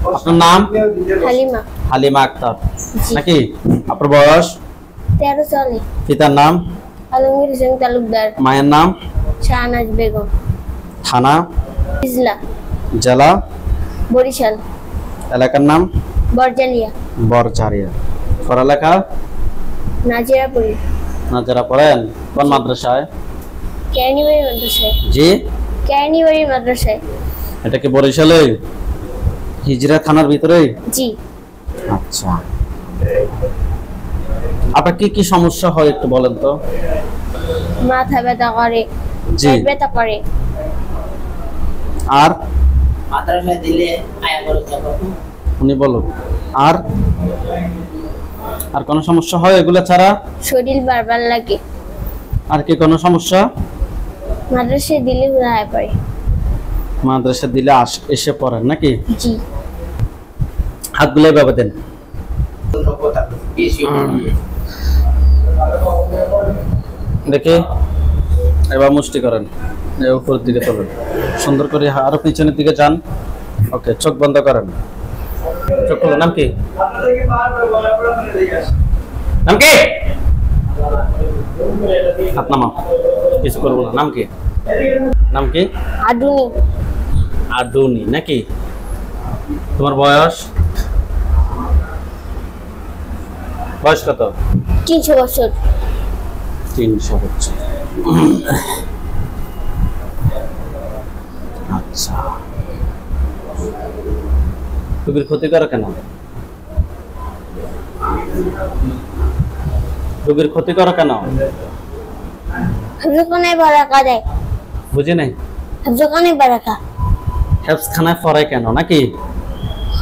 আপনার নাম? হালিমা। হালিমা আক্তার নাকি? আপনার বয়স? 13 চলে। পিতার নাম? আলমগীর হোসেন তালুকদার। মায়ের নাম? শাহনাজ বেগম। থানা? ইজলা। জেলা? বরিশাল। এলাকার নাম? বরজালিয়া। বরজারিয়া। পড়ালেখা? নাজিরাপুরি। নাজারা পড়েন কোন মাদ্রাসায়? কেরানীবাড়ি মাদ্রাসায়। জি, কেরানীবাড়ি মাদ্রাসায়। এটা কি বরিশালে হিজরা থানার ভিতরে? জি। আচ্ছা, আপনার কি কি সমস্যা হয় একটু বলেন তো? মাথা ব্যথা করে, জি। পেট ব্যথা করে। আর মাদ্রাসায় দিলে আয়া করে যাবো। উনি বলুন। আর আর কোন সমস্যা হয় এগুলা ছাড়া? শরীর বারবার লাগে। আর কি কোনো সমস্যা? মাদ্রাসায় দিলে হুদায় পড়ে। মাদ্রাসা দিলে এসে পড়েন নাকি? জি। হাতগুলো এভাবে দেন। দেখে এবার মুষ্টি করেন, উপরের দিকে তোলেন, সুন্দর করে আরো পিছনের দিকে যান। ওকে, চোখ বন্ধ করেন। চোখ খুলুন। নাম কি? নাম কি? হাত নামাও, কিছু করবো না। নাম কি? নাম কি? আদুনি। আদুনি নাকি? তোমার বয়স? বয়স কত? 300 বছর। 300 বছর। আচ্ছা, রোগীর ক্ষতি করে কেন? রোগীর ক্ষতি করে কেন? হাফজখানে বারাকা দেয়। বুঝি নাই। হাফজখানে বারাকা। হেফজখানায় পড়ে কেন নাকি? হ।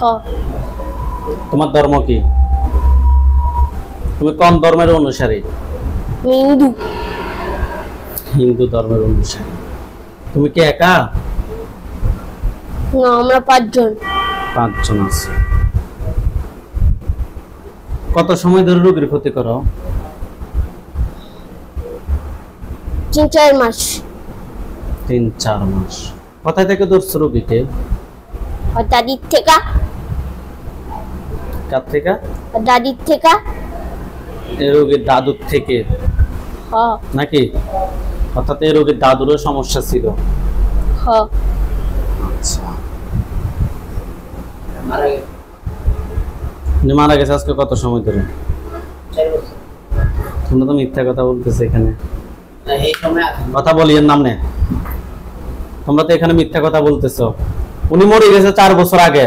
তোমার ধর্ম কি? তুমি কোন ধর্মের অনুসারী? হিন্দু। হিন্দু ধর্মের অনুসারী। তুমি কি একা? না, আমরা 5 জন। 5 জন আছে। কত সময় ধরে রোগীর ক্ষতি করো? 3-4 মাস। 3-4 মাস। কোথায় থেকে ধরছো রোগীকে? আর দাদির থেকে। কার থেকে? আর দাদির থেকে। এই রোগীর দাদুর থেকে হ। নাকি? অর্থাৎ এই রোগীর দাদুরও সমস্যা ছিল। হ। আচ্ছা, মারা গেছে। উনি মারা গেছে আজকে কত সময় ধরে? 4 বছর। তোমরা তো মিথ্যা কথা বলতেছে এখানে। এই সময় কথা বলিয়েন নাম নে। তোমরা তো এখানে মিথ্যা কথা বলতেছো। উনি মরে গেছে 4 বছর আগে,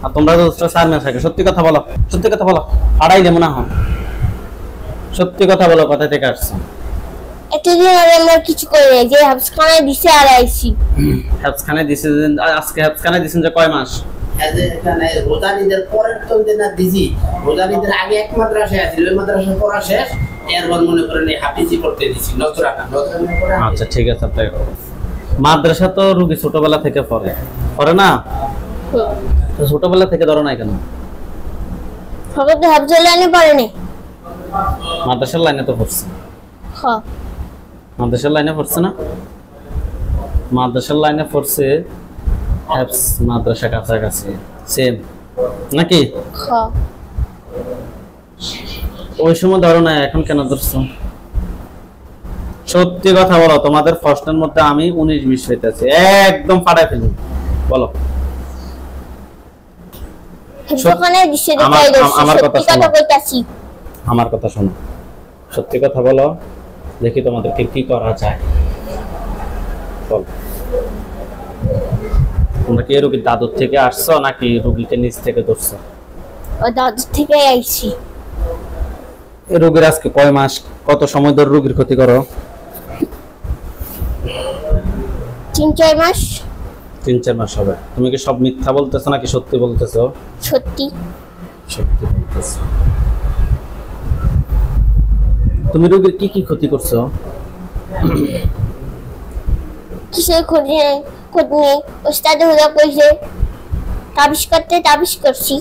আর তোমরা তো 4 মাস আগে। সত্যি কথা বলো, সত্যি কথা বলো। আড়াই যেমন না হয়, সত্যি কথা বলো। কোথা থেকে আসছো? এতদিন আগে আমরা কিছু করি নাই, যে হাফজখানায় দিছে আর আইছি। হেফজখানে দিছেন আজকে? হেফজখানে দিছেন যে কয় মাস? এখানে রোজানিদের পরের তো দিন না দিছি। রোজানিদের আগে এক মাদ্রাসায় আছিল, ওই মাদ্রাসা পড়া শেষ, এরপর মনে করেন এই হাফিজি পড়তে দিছি। নজরানা পড়ে। আচ্ছা, ঠিক আছে। আপনাকে মাদ্রাসা তো রোগী ছোটবেলা থেকে পড়ে, পড়ে না? তো ছোটবেলা থেকে ধরো নাই কেন? ফকত হাফজল লাইনে পড়ে নাই। মাদ্রাসার লাইনে তো পড়ছে। হ। মাদ্রাসার লাইনে পড়ছে না? মাদ্রাসার লাইনে পড়ছে, হেফজ মাদ্রাসা কাছাকাছি সেম নাকি? হ। ওই সময় ধরো না, এখন কেন ধরছো? সত্যি কথা বলো। তোমাদের প্রশ্নের মধ্যে আমি 19-20 হইতেছি, একদম ফাটাই ফেলি। বলো। হাফজখানে দিছে আমার দেখাই দইছি। আমার কথা সত্যি কথা শোনো। কইতাছি। আমার কথা শোনো, সত্যি কথা বলো। দেখি তোমাদেরকে কি করা যায়। বল, তোমরা কি রোগীর দাদুর থেকে আসছো নাকি রোগীকে নিচ থেকে ধরছো? ও দাদুর থেকে আইছি। এই রোগীর আজকে কয় মাস, কত সময় ধরে রোগীর ক্ষতি করো? 3-4 মাস। 3-4 মাস হবে। তুমি কি সব মিথ্যা বলতেছো নাকি সত্যি বলতেছো? সত্যি। সত্যি বলতেছো। তুমি রোগীর কি কি ক্ষতি করছো? কিসের ক্ষতি নেই, ক্ষতি নেই। ওস্তাদ হুদা কইছে তাবিজ করতে, তাবিজ করছি।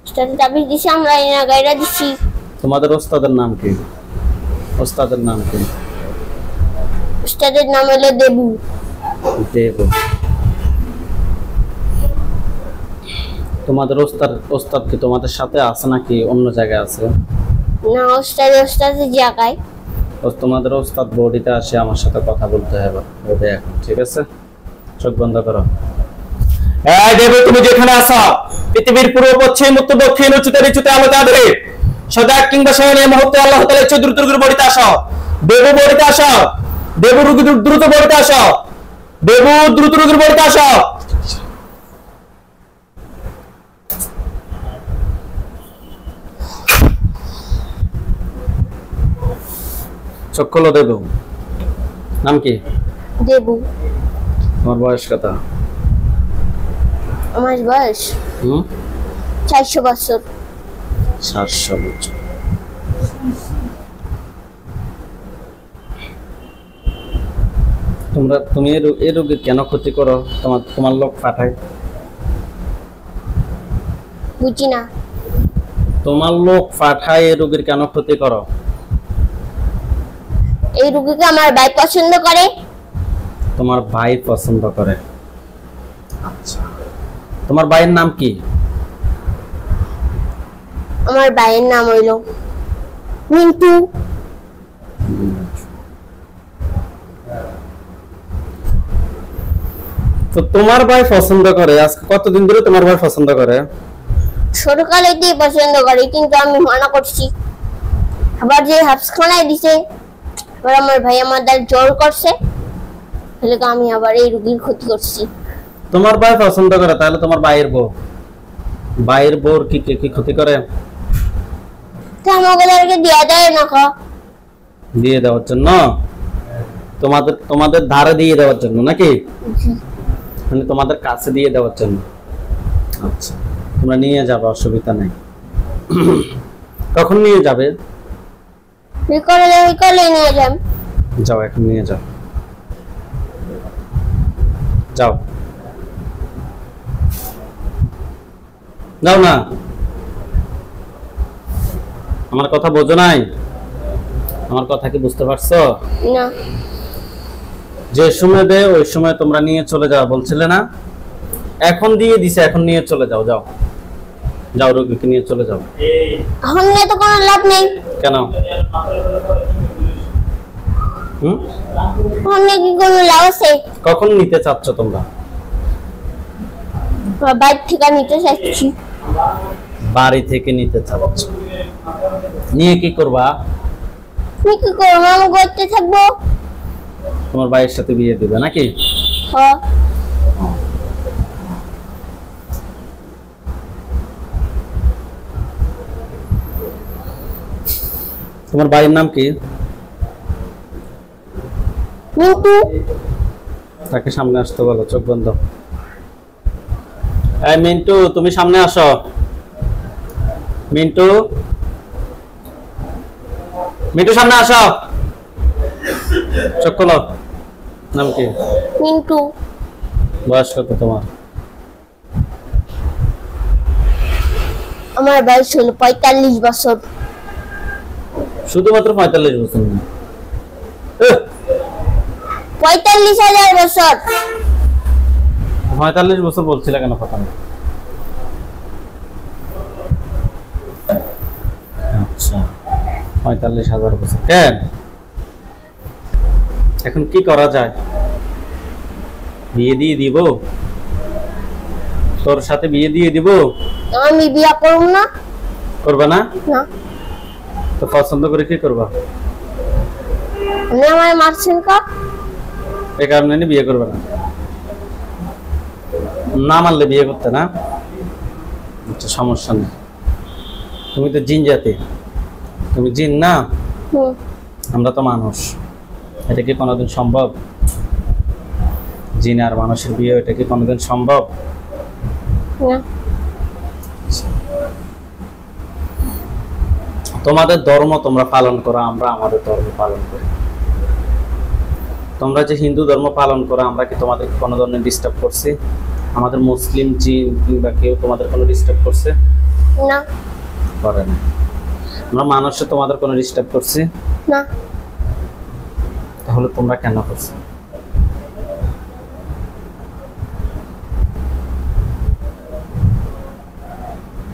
ওস্তাদ তাবিজ দিছে, আমরা এনা গাইরা দিছি। তোমাদের ওস্তাদের নাম কি? ওস্তাদের নাম কি? ওস্তাদের নাম হলো দেবু। দেব। তোমাদের ওস্তাদ কি তোমাদের সাথে আছে নাকি অন্য জায়গায় আছে? না, ওস্তাদের জায়গায়। তোমাদের ওস্তাদ বডিতে আসে, আমার সাথে কথা বলতে হবে বডি এখন, ঠিক আছে? চোখ বন্ধ করো। এই দেব, তুমি যেখানে আছো, পৃথিবীর পূর্ব পশ্চিম উত্তর দক্ষিণ উচ্চতে নিচুতে আলোতে আঁধরে সদা কিংবা শয়নে মুহূর্তে আল্লাহ তাআলা ইচ্ছে দ্রুত করে বডিতে আসো। দেব বডিতে আসো, দেব দ্রুত বডিতে আসো, দেব দ্রুত বডিতে আসো। চোখ খোলো। দেব, নাম কি? দেবু। তোমার বয়স কত? আমার বয়স 400 বছর। 400 বছর। তুমি এই রোগীর কেন ক্ষতি করো? তোমার লোক পাঠায়। বুঝি না। তোমার লোক পাঠায় এই রোগীর কেন ক্ষতি করো? এই রোগীকে আমার ভাই পছন্দ করে। তোমার ভাই পছন্দ করে? আচ্ছা, তোমার ভাইয়ের নাম কি? আমার ভাইয়ের নাম হইল মিন্টু। তো তোমার ভাই পছন্দ করে, আজকে কতদিন ধরে তোমার ভাই পছন্দ করে? ছোটকালে দিয়ে পছন্দ করে, কিন্তু আমি মানা করছি। আবার যে হাফখানায় দিছে, এবার আমার ভাই আমার দ্বারা জোর করছে, তাহলে আমি আবার এই রোগীর ক্ষতি করছি। তোমার ভাই পছন্দ করে, তাহলে তোমার ভাইয়ের বউর কি ক্ষতি করে? তো আমাকে দিয়ে দেয় না। দিয়ে দেওয়ার জন্য? তোমাদের ধারে দিয়ে দেওয়ার জন্য নাকি? মানে তোমাদের কাছে দিয়ে দেওয়ার জন্য। আচ্ছা, তোমরা নিয়ে যাবে, অসুবিধা নেই। কখন নিয়ে যাবে? বিকালে নিয়ে যান। যাও, এখন নিয়ে যাও, যাও যাও না। আমার কথা বোঝো নাই? আমার কথা কি বুঝতে পারছো না? যে সময় দেয় ওই সময় তোমরা নিয়ে চলে যাও বলছিলে না? এখন দিয়ে দিছে, এখন নিয়ে চলে যাও। যাও যাও, রোগীকে নিয়ে চলে যাও। এখন নিয়ে তো কোনো লাভ নেই। কেন? এখন নিয়ে কি কোনো লাভ আছে? কখন নিতে চাচ্ছ তোমরা? বাইরে থেকে নিতে চাচ্ছি। বাড়ি থেকে নিতে চাচ্ছ? নিয়ে কি করবা? কি করবো? আমি করতে থাকবো। তোমার ভাইয়ের সাথে বিয়ে দিবে নাকি? হ্যাঁ। তোমার ভাইয়ের নাম কি? মিন্টু। তাকে সামনে আসতে বলো, চোখ বন্ধ। এই মিন্টু, তুমি সামনে আসো। মিন্টু, সামনে আসো। চোখ খোলো। নাম কি? মিন্টু। বয়স কত তোমার? আমার বয়স হলো 45 বছর। শুধুমাত্র 45 বছর না? 45,000 বছর। 45 বছর বলছিলে কেন কথা? আচ্ছা, 45,000 বছর। কেন? এখন কি করা যায়? বিয়ে দিয়ে দিব? তোর সাথে বিয়ে দিয়ে দিব? আমি বিয়ে করব না। করবে না? না। তো পছন্দ করে কি করবা? আপনি আমায় মারছেন কা? এই কারণে বিয়ে করবে না? না মানলে বিয়ে করতে না? আচ্ছা, সমস্যা নেই। তুমি তো জিন জাতি, তুমি জিন না? আমরা তো মানুষ। এটা কি কোনোদিন সম্ভব? জিন আর মানুষের বিয়ে, এটা কি কোনোদিন সম্ভব? না। তোমাদের ধর্ম তোমরা পালন করো, আমরা আমাদের ধর্ম পালন করি। তোমরা যে হিন্দু ধর্ম পালন করো, আমরা কি তোমাদের কোনো ধরনের ডিস্টার্ব করছি? আমাদের মুসলিম জিন কিংবা কেউ তোমাদের কোনো ডিস্টার্ব করছে? না। করে না। আমরা মানুষে তোমাদের কোনো ডিস্টার্ব করছি? না। তাহলে তোমরা কেন করছো?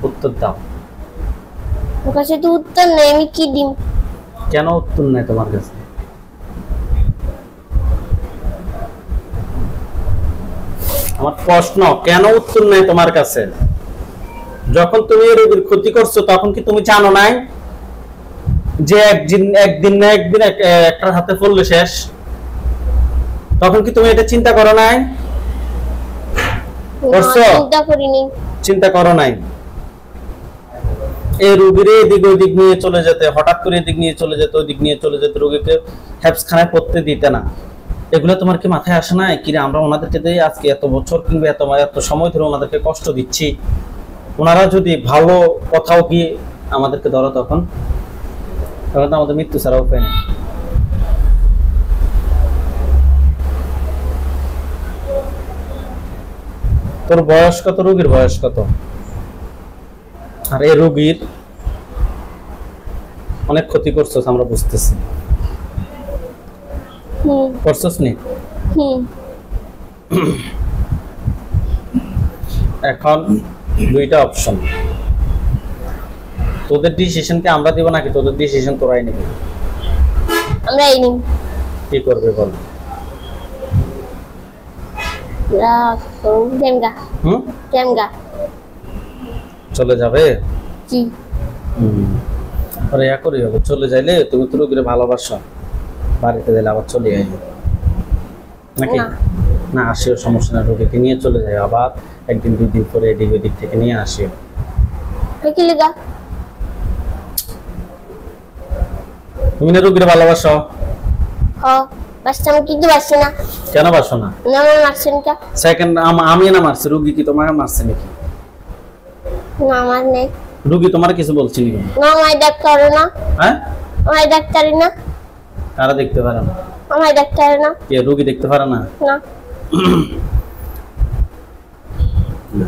উত্তর দাও। আমার কাছে তো উত্তর নেই, আমি কি দিম? কেন উত্তর নাই তোমার কাছে? আমার প্রশ্ন, কেন উত্তর নেই তোমার কাছে? যখন তুমি এই রোগীর ক্ষতি করছো তখন কি তুমি জানো নাই যে একদিন না একদিন একটার হাতে পড়লে শেষ? তখন কি তুমি এটা চিন্তা করো নাই? না, করছো? চিন্তা করিনি। চিন্তা করো নাই। এই রোগীর এদিক ওইদিক নিয়ে চলে যেতে, হঠাৎ করে এদিক নিয়ে চলে যেতে, ওইদিক নিয়ে চলে যেতে, রোগীকে হ্যাপসখানায় পড়তে দিতে না। এগুলো তোমার কি মাথায় আসে না? কি আমরা ওনাদেরকে দিয়ে আজকে এত বছর কিংবা এত সময় ধরে ওনাদেরকে কষ্ট দিচ্ছি, ওনারা যদি ভালো কোথাও গিয়ে আমাদেরকে ধরো তখন তো আমাদের মৃত্যু ছাড়া উপায় নেই। তোর বয়স কত? রোগীর বয়স কত? আর এই রোগীর অনেক ক্ষতি করছস, আমরা বুঝতেছি। করছস নি? এখন দুইটা অপশন, তোদের ডিসিশনকে আমরা দিব নাকি তোদের ডিসিশন তোরাই নিবি? আমরাই নিব। কি করবে বল? চলে যাবে? জি। আরে ইয়া করি হবে, চলে যাইলে তুমি তো রোগীরে ভালোবাসো, বাড়িতে দিলে আবার চলে আইবে নাকি? না আসিও, সমস্যা না, রোগীকে নিয়ে চলে যায়, আবার একদিন দুই দিন পরে এদিক ওদিক থেকে নিয়ে আসিও। তুমি না রোগীরে ভালোবাসো? কিন্তু বাসছি না। কেন বাসো না? সেকেন্ড আমি না মারছি, রোগী কি তোমাকে মারছে নাকি? না, আমার নেই। রোগী তোমার কিছু বলছে নাকি? না, আমায় ডাক্তার না। হ্যাঁ, আমায় ডাক্তার না। কারা দেখতে পারে না? আমায় ডাক্তার না। কে রোগী দেখতে পারে না? না।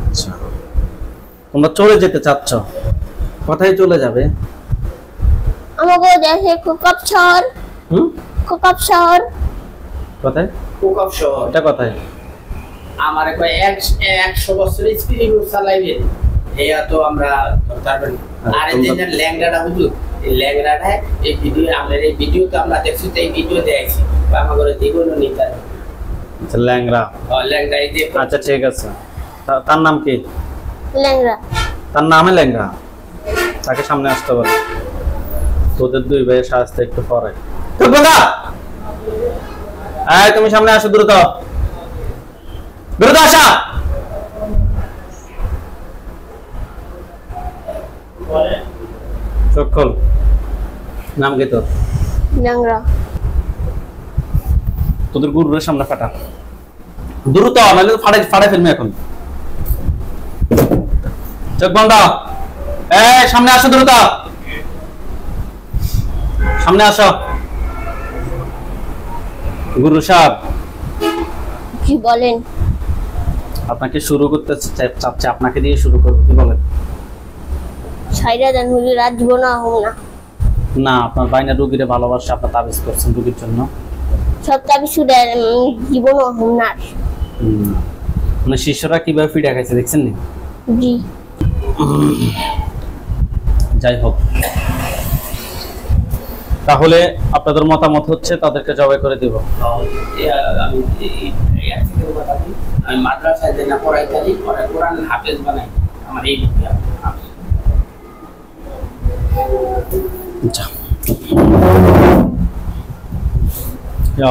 আচ্ছা, তোমরা চলে যেতে চাচ্ছ, কোথায় চলে যাবে? আমাকে দেশে কুকাপ শহর। কুকাপ শহর। কোথায়? কুকাপ শহর। এটা কোথায়? আমার কয় 100 বছর এক্সপেরিমেন্ট চালাইবেন, এইয়া তো আমরা তারপর আর এই যে ল্যাংড়াটা বুঝু, এই ল্যাংড়াটা এই ভিডিও আমাদের এই ভিডিওতে আমরা দেখছি, এই ভিডিও দেখাইছি বা আমাদের জীবন নিতা। আচ্ছা, ল্যাংড়া। ল্যাংড়া এই যে। আচ্ছা ঠিক আছে, তার নাম কি? ল্যাংড়া। তার নামে ল্যাংড়া, তাকে সামনে আসতে বল। তোদের দুই ভাইয়ের সাজতে একটু পরে। তুমি সামনে আসো, দ্রুত দ্রুত আসা। চোখ খোল। নাম কি তোর? ল্যাংড়া। তোদের গুরুর সামনে ফাটা, দ্রুত, নাহলে ফাড়াই ফেলবি এখন। চোখ বন্ধ। সামনে আসো, দ্রুত সামনে আসো। গুরু সাহেব, কি বলেন? আপনাকে শুরু করতে চাচ্ছে, আপনাকে দিয়ে শুরু করবো, কি বলেন? সাইরা দেন, হুজুর রাত জীবন হোক না। না, আপনার বাইনা রোগীরে ভালোবাসে, আপনার তাবিজ করছেন রোগীর জন্য। সব তাবিজ দেন, জীবন হোক না। মানে শিষ্যরা কিভাবে ফিডা খাইছে দেখছেন নি? জি। যাই হোক, তাহলে আপনাদের মতামত হচ্ছে তাদেরকে জবাই করে দিব। আমি মাদ্রাসায় যে না পড়াইতারি, কোরআন হাফেজ বানাই, আমার এই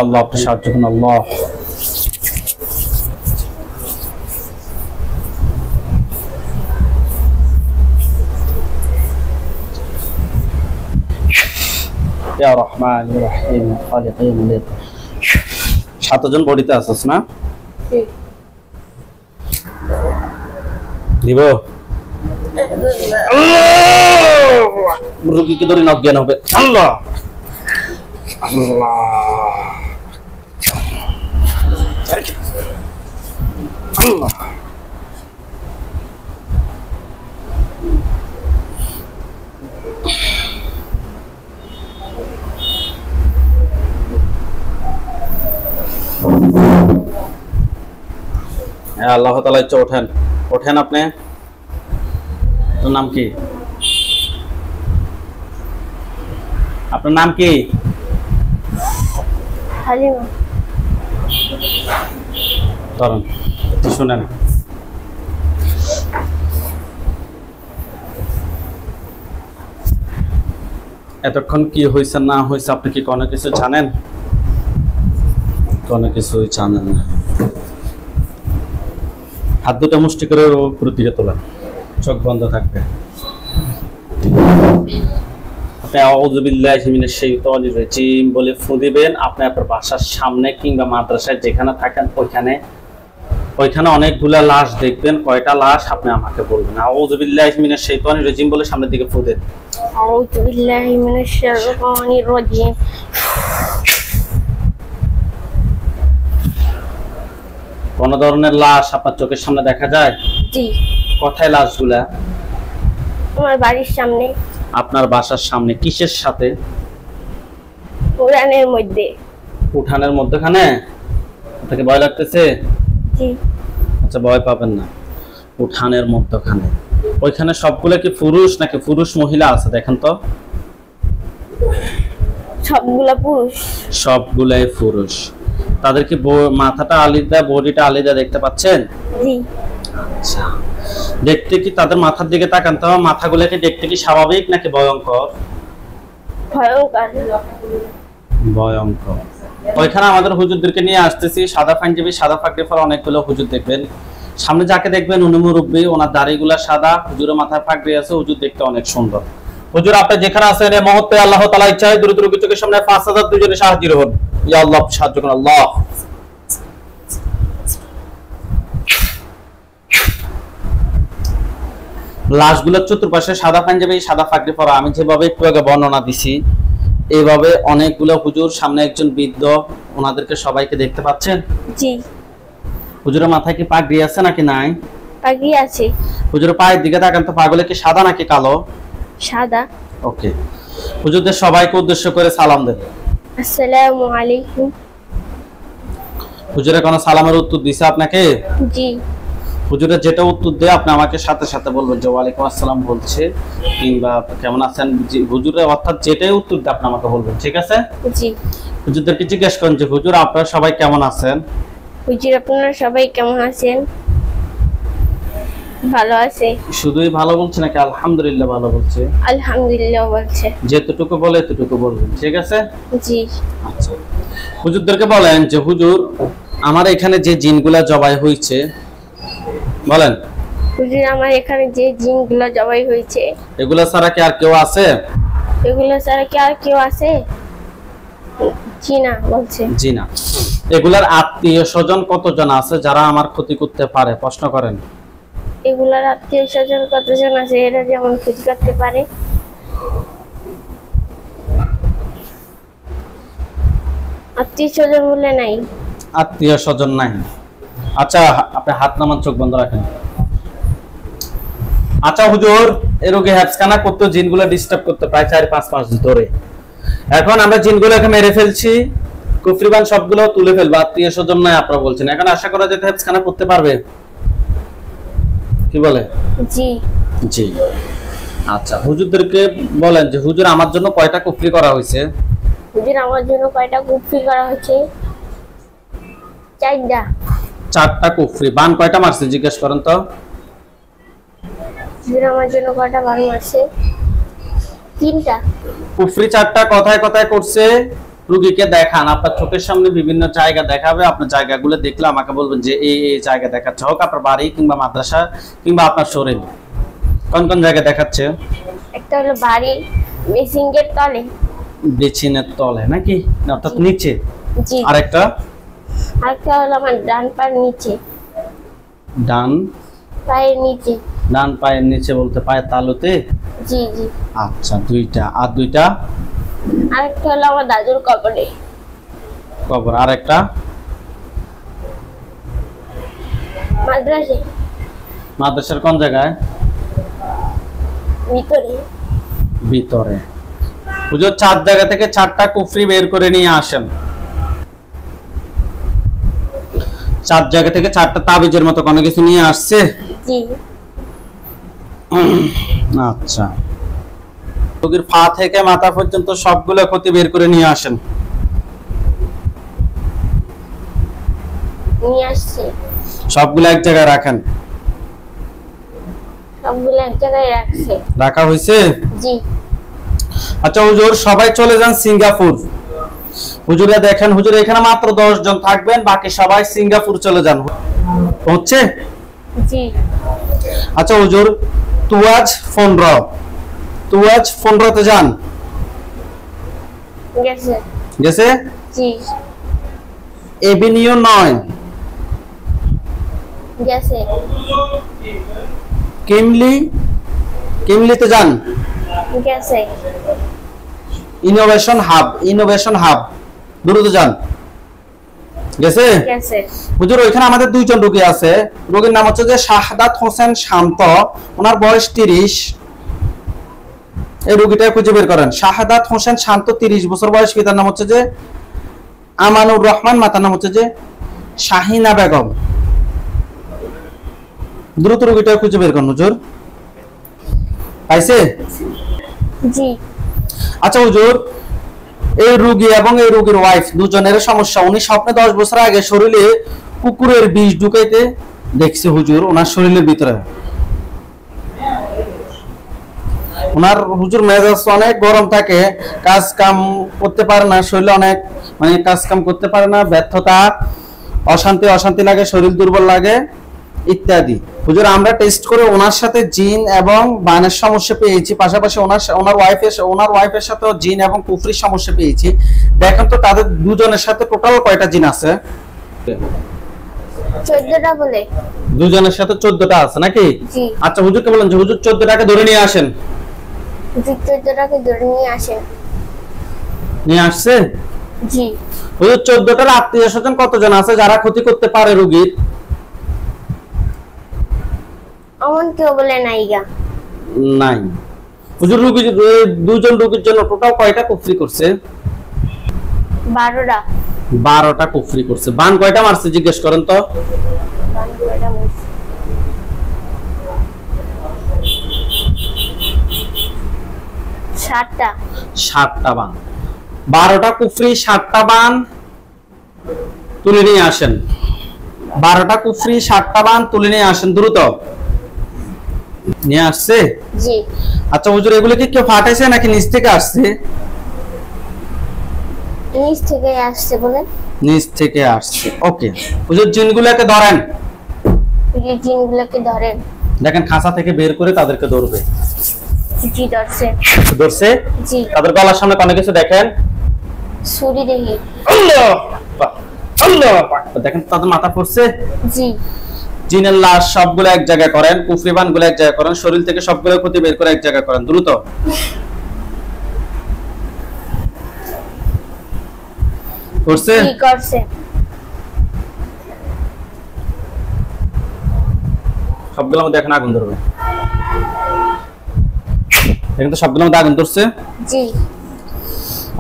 আল্লাহ, আপনি সাহায্য করুন আল্লাহ। ইয়া রহমান ইয়া রহিম খালিকিন লিক। 7 জন বডিতে আছিস না? দিব রোগীকে ধরে অজ্ঞান হবে। আল্লাহ আল্লাহ, আল্লাহ। আল্লাহ তাআলা, ওঠেন ওঠেন, আপনি আপনার নাম কি? আপনার নাম কি? হালিমা। ধরুন একটু শুনেন। এতক্ষণ কি হয়েছে না হয়েছে আপনি কি কোনো কিছু জানেন? কোনো কিছুই জানেন না। হাত দুটো মুষ্টি করে উপর দিকে তোলেন, চোখ বন্ধ থাকবে। আপনি আউযু বিল্লাহি মিনাশ শাইতানির রাজিম বলে ফু দিবেন। আপনি আপনার বাসার সামনে কিংবা মাদ্রাসায় যেখানে থাকেন ওইখানে অনেকগুলা লাশ দেখবেন। কয়টা লাশ আপনি আমাকে বলবেন। আউযু বিল্লাহি মিনাশ শাইতানির রাজিম বলে সামনের দিকে ফু দেন। আউযু বিল্লাহি মিনাশ শাইতানির রাজিম। কোন ধরনের লাশ আপনার চোখের সামনে দেখা যায়? জি। কোথায় লাশগুলা? আমার বাড়ির সামনে। আপনার বাসার সামনে কিসের সাথে? উড়ানের মধ্যে। উঠানের মধ্যখানে? আপনাকে ভয় লাগতেছে? জি। আচ্ছা, ভয় পাবেন না। উঠানের মধ্যখানে ওইখানে সবগুলো কি পুরুষ নাকি পুরুষ মহিলা আছে? দেখেন তো। সবগুলা পুরুষ। সবগুলাই পুরুষ। তাদের কি মাথাটা আলাদা, বডিটা আলাদা দেখতে পাচ্ছেন? জি। আচ্ছা, দেখতে কি তাদের মাথার দিকে তাকান তো, মাথাগুলো কি দেখতে কি স্বাভাবিক নাকি ভয়ঙ্কর? ভয়ঙ্কর। ভয়ঙ্কর। ওইখানে আমাদের হুজুরদেরকে নিয়ে আসতেছি, সাদা পাঞ্জাবি সাদা পাগড়ি পরা অনেকগুলো হুজুর দেখবেন। সামনে যাকে দেখবেন উনি মুরব্বী, ওনার দাড়িগুলা সাদা, হুজুরের মাথায় পাগড়ি আছে, হুজুর দেখতে অনেক সুন্দর। হুজুর আপনি যেখানে আছেন এই মুহূর্তে আল্লাহ তাআলা ইচ্ছায় দ্রুত চোখের সামনে 5000 দুজনে সাহায্য হন। ইয়া আল্লাহ সাহায্য করুন আল্লাহ। লাশগুলোর চতুর্পাশে সাদা পাঞ্জাবি সাদা পাগড়ি পরা, আমি যেভাবে একটু আগে বর্ণনা দিছি এইভাবে অনেকগুলো হুজুর, সামনে একজন বৃদ্ধ, ওনাদেরকে সবাইকে দেখতে পাচ্ছেন? জি। হুজুরের মাথায় কি পাগড়ি আছে নাকি নাই? পাগড়ি আছে। হুজুরের পায়ের দিকে তাকান তো, পাগুলো কি সাদা নাকি কালো? সাদা। ওকে, হুজুরদের সবাইকে উদ্দেশ্য করে সালাম দেন। আসসালামু আলাইকুম। হুজুরে কোনো সালামের উত্তর দিছে আপনাকে? জি। হুজুরে যেটা উত্তর দেয় আপনি আমাকে সাথে সাথে বলবেন যে ওয়ালাইকুম আসসালাম বলছে কিংবা কেমন আছেন। হুজুরে অর্থাৎ যেটাই উত্তর দেয় আপনি আমাকে বলবেন, ঠিক আছে? জি। হুজুরদেরকে জিজ্ঞেস করেন যে হুজুর আপনারা সবাই কেমন আছেন? হুজুর আপনারা সবাই কেমন আছেন? ভালো আছে। শুধুই ভালো বলছে নাকি আলহামদুলিল্লাহ ভালো বলছে? আলহামদুলিল্লাহ বলছে। যেতটুকু বলে এতটুকু বলবেন, ঠিক আছে? জি। আচ্ছা, হুজুরদেরকে বলেন যে হুজুর আমার এখানে যে জিনগুলা জবাই হয়েছে, বলেন হুজুর আমার এখানে যে জিনগুলো জবাই হয়েছে এগুলা ছাড়া কি আর কেউ আছে? এগুলো ছাড়া কি আর কেউ আছে? জি না বলছে। জি না। এগুলার আত্মীয় স্বজন কতজন আছে যারা আমার ক্ষতি করতে পারে? প্রশ্ন করেন। এগুলার আত্মীয় স্বজন কতজন আছে এরা যেমন ক্ষতি করতে পারে? আত্মীয় স্বজন বলে নাই। আত্মীয় স্বজন নাই। আচ্ছা, আপনি হাত নামান, চোখ বন্ধ রাখেন। আচ্ছা হুজুর, এই রোগে হ্যাপসখানা করতে জিনগুলো ডিস্টার্ব করতে প্রায় 4-5 মাস ধরে। এখন আমরা জিনগুলোকে মেরে ফেলছি, কুফরিবান সবগুলো তুলে ফেলবো, আত্মীয় স্বজন নাই আপনারা বলছেন। এখন আশা করা যায় হ্যাপসখানা করতে পারবে, কি বলে? জি। জি। আচ্ছা, হুজুরদেরকে বলেন যে হুজুর আমার জন্য কয়টা কুফরি করা হয়েছে? হুজুর আমার জন্য কয়টা কুফরি করা হয়েছে? 4টা। 4টা কুফরি। বান কয়টা মারছে জিজ্ঞেস করেন তো। হুজুর আমার জন্য কয়টা বান মারছে? 3টা। কুফরি 4টা কথায় কথায় করছে। রোগীকে দেখান, আপনার চোখের সামনে বিভিন্ন জায়গা দেখাবে, আপনার জায়গাগুলো দেখলে আমাকে বলবেন যে এই এই জায়গা দেখাচ্ছে, হোক আপনার বাড়ি কিংবা মাদ্রাসা কিংবা আপনার শরীর। কোন কোন জায়গা দেখাচ্ছে? একটা হলো বাড়ি মেসিংয়ের তলে। বেচিনের তলে নাকি, না অর্থাৎ নিচে? জি। আরেকটা? আরেকটা হলো আমার ডান পায়ের নিচে। ডান পায়ের নিচে। ডান পায়ের নিচে বলতে পায়ের তালুতে? জি জি। আচ্ছা, 2টা। আর 2টা? আরেকটা হলো আমার দাদুর কবরে। কবর। আরেকটা? মাদ্রাসে। মাদ্রাসার কোন জায়গায়? ভিতরে। ভিতরে। হুজুর 4 জায়গা থেকে 4টা কুফরি বের করে নিয়ে আসেন। 4 জায়গা থেকে 4টা তাবিজের মতো কোনো কিছু নিয়ে আসছে? জি। আচ্ছা, রোগীর পা থেকে মাথা পর্যন্ত সবগুলো ক্ষতি বের করে নিয়ে আসেন। নিয়ে আসছে। সবগুলো এক জায়গায় রাখেন। সবগুলো এক জায়গায় রাখছে। রাখা হয়েছে? জি। আচ্ছা হুজুর, সবাই চলে যান সিঙ্গাপুর। হুজুরে দেখেন, হুজুর এখানে মাত্র 10 জন থাকবেন, বাকি সবাই সিঙ্গাপুর চলে যান। হচ্ছে? জি। আচ্ছা হুজুর, তুয়াজ 15, তুয়াজ 15 তে যান। গেছে। গেছে? জি। এভিনিউ 9 গেছে। কিমলিতে যান। গেছে। ইনোভেশন হাব দ্রুত যান। গেছে? গেছে। হুজুর ওইখানে আমাদের 2 জন রোগী আছে। রোগীর নাম হচ্ছে যে শাহাদাত হোসেন শান্ত, ওনার বয়স 30। এই রোগীটা খুঁজে বের করেন। শাহাদাত হোসেন শান্ত, 30 বছর বয়স। পিতার নাম হচ্ছে যে আমানুর রহমান, মাতার নাম হচ্ছে যে শাহিনা বেগম। দ্রুত রোগীটা খুঁজে বের করুন হুজুর। পাইছে? জি। আচ্ছা হুজুর, এই রোগী এবং এই রোগীর ওয়াইফ দুজনের সমস্যা। উনি স্বপ্নে 10 বছর আগে শরীরে কুকুরের বিষ ঢুকাইতে দেখছে হুজুর ওনার শরীরের ভিতরে। ওনার হুজুর মেজাজ অনেক গরম থাকে, কাজ কাম করতে পারে না, শরীরে অনেক মানে কাজ কাম করতে পারে না, ব্যর্থতা, অশান্তি লাগে, শরীর দুর্বল লাগে ইত্যাদি। হুজুর আমরা টেস্ট করে ওনার সাথে জিন এবং বানের সমস্যা পেয়েছি, পাশাপাশি ওনার ওয়াইফের সাথে জিন এবং কুফরির সমস্যা পেয়েছি। দেখেন তো তাদের দুজনের সাথে টোটাল কয়টা জিন আছে? 14টা বলে। দুজনের সাথে 14টা আছে নাকি? জি। আচ্ছা হুজুরকে বলেন যে হুজুর 14টাকে ধরে নিয়ে আসেন। জি, 14টাকে ধরে নিয়ে আসেন। নিয়ে আসছে? জি। হুজুর 14টার আত্মীয় স্বজন কতজন আছে যারা ক্ষতি করতে পারে রোগীর? অমন কেউ বলে নাইগা। নাই। হুজুর দুজন রোগীর জন্য টোটাল কয়টা কুফরি করছে? 12টা। 12টা কুফরি করছে। বান কয়টা মারছে জিজ্ঞেস করেন তো? বান কয়টা মারছে? 7টা। 7টা বান। 12টা কুফরি, 7টা বান তুলে নিয়ে আসেন। 12টা কুফরি, 7টা বান তুলে নিয়ে আসেন দ্রুত। নিয়ে আসছে? জি। আচ্ছা হুজুর এগুলো কি কেউ ফাটাইছে নাকি নিচ থেকে আসছে? নিচ থেকে আসছে বলে। নিচ থেকে আসছে। ওকে হুজুর জিনগুলোকে ধরেন। এই জিনগুলোকে ধরেন। দেখেন খাঁচা থেকে বের করে তাদেরকে ধরবে। জি ধরছে। ধরছে? জি। তাদের গলার সামনে কোনো কিছু দেখেন? ছুরি দেখি। আল্লাহ আল্লাহ, দেখেন তাদের মাথা পড়ছে। জি। জিনের লাশ সবগুলো এক জায়গায় করেন, কুফরিবান গুলো এক জায়গায় করেন, শরীর থেকে সবগুলো ক্ষতি বের করে এক জায়গায় করেন দ্রুত। করছে? কি করছে? সবগুলোর মধ্যে এখন আগুন ধরবে। দেখেন তো সবগুলোর মধ্যে আগুন ধরছে। জি।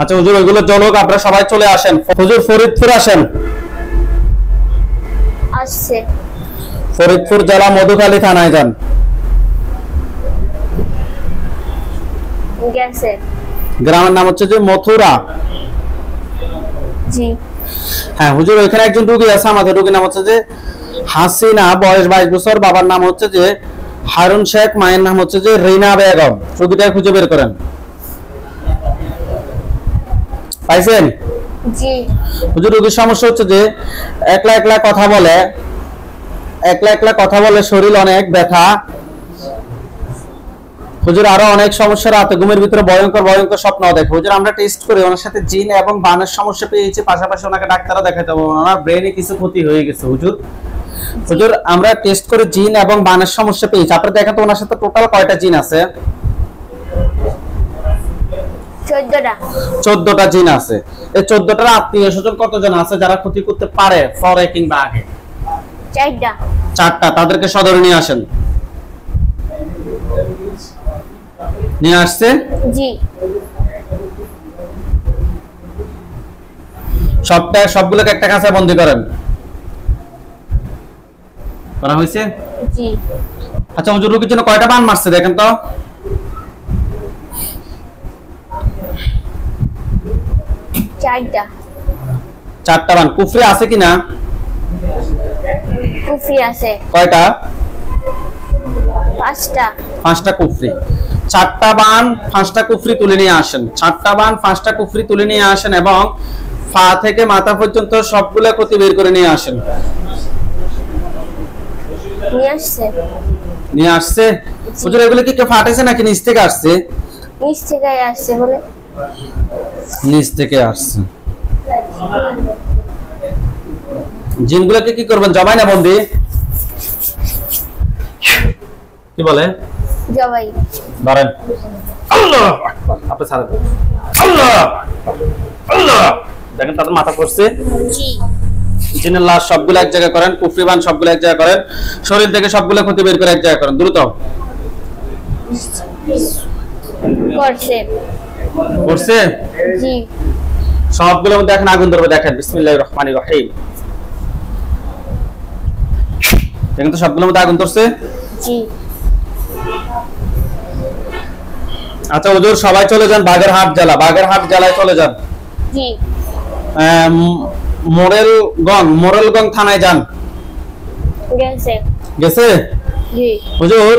আচ্ছা হুজুর ওইগুলো জলক, আপনারা সবাই চলে আসেন। হুজুর ফরিদপুর আসেন। আসছে। ফরিদপুর জেলা মধুখালী থানায় যান। গেছে। গ্রামের নাম হচ্ছে যে মথুরা। জি। হ্যাঁ হুজুর ওইখানে একজন রোগী আছে, আমাদের রোগীর নাম হচ্ছে যে হাসিনা, বয়স 22 বছর, বাবার নাম হচ্ছে যে হারুন শেখ, মায়ের নাম হচ্ছে যে রিনা বেগম। রোগীটা খুঁজে বের করেন। পাইছেন? জি। হুজুর রোগীর সমস্যা হচ্ছে যে একলা একলা কথা বলে, শরীর অনেক ব্যথা। হুজুর আরো অনেক সমস্যা, রাতে ঘুমের ভিতরে ভয়ঙ্কর স্বপ্ন দেখে। হুজুর আমরা টেস্ট করে ওনার সাথে জিন এবং বানের সমস্যা পেয়েছি, পাশাপাশি ওনাকে ডাক্তারও দেখাতে হবে, ওনার ব্রেনে কিছু ক্ষতি হয়ে গেছে। হুজুর আমরা টেস্ট করে জিন এবং বানের সমস্যা পেয়েছি। আপনারা দেখেন তো ওনার সাথে টোটাল কয়টা জিন আছে? 14টা। 14টা জিন আছে। এই 14টার আত্মীয় স্বজন কতজন আছে যারা ক্ষতি করতে পারে পরে কিংবা আগে? 4টা। 4টা। তাদেরকে সদরে নিয়ে আসেন। নিয়ে আসছে? জি। সবগুলোকে একটা কাছে বন্দি করেন। করা হয়েছে? জি। আচ্ছা হুজুর রোগীর জন্য কয়টা বান মারছে দেখেন তো? 4টা। 4টা বান। কুফরি আছে কিনা? কুফরি আছে। কয়টা? 5টা। 5টা কুফরি। 4টা বান 5টা কুফরি তুলে নিয়ে আসেন। 4টা বান 5টা কুফরি তুলে নিয়ে আসেন এবং পা থেকে মাথা পর্যন্ত সবগুলা ক্ষতি বের করে নিয়ে আসেন। নিয়ে আসছে। নিয়ে আসছে? হুজুর এগুলো কি কেউ ফাটাইছে নাকি নিচ থেকে আসছে? নিচ থেকে আসছে বলে। নিচ থেকে আসছে। জিনগুলোকে কি করবেন, জবাই না বন্দি? কি বলে? জবাই। ধরেন। আল্লাহ আপনি ছাড়েন। আল্লাহ আল্লাহ। দেখেন তাদের মাথা পড়ছে। জি। জিনের লাশ সবগুলো এক জায়গায় করেন, কুফরিবান সবগুলো এক জায়গায় করেন, শরীর থেকে সবগুলো ক্ষতি বের করে এক জায়গায় করেন দ্রুত। করছে। করছে? জি। সবগুলোর মধ্যে এখন আগুন ধরবে, দেখেন বিসমিল্লাহির রহমানির রহিম। দেখেন তো সবগুলোর মধ্যে আগুন ধরছে? জি। আচ্ছা হুজুর সবাই চলে যান বাগেরহাট জেলা, বাগেরহাট জেলায় চলে যান। জি। মোরেলগঞ্জ থানায় যান। গেছে। গেছে? জি। হুজুর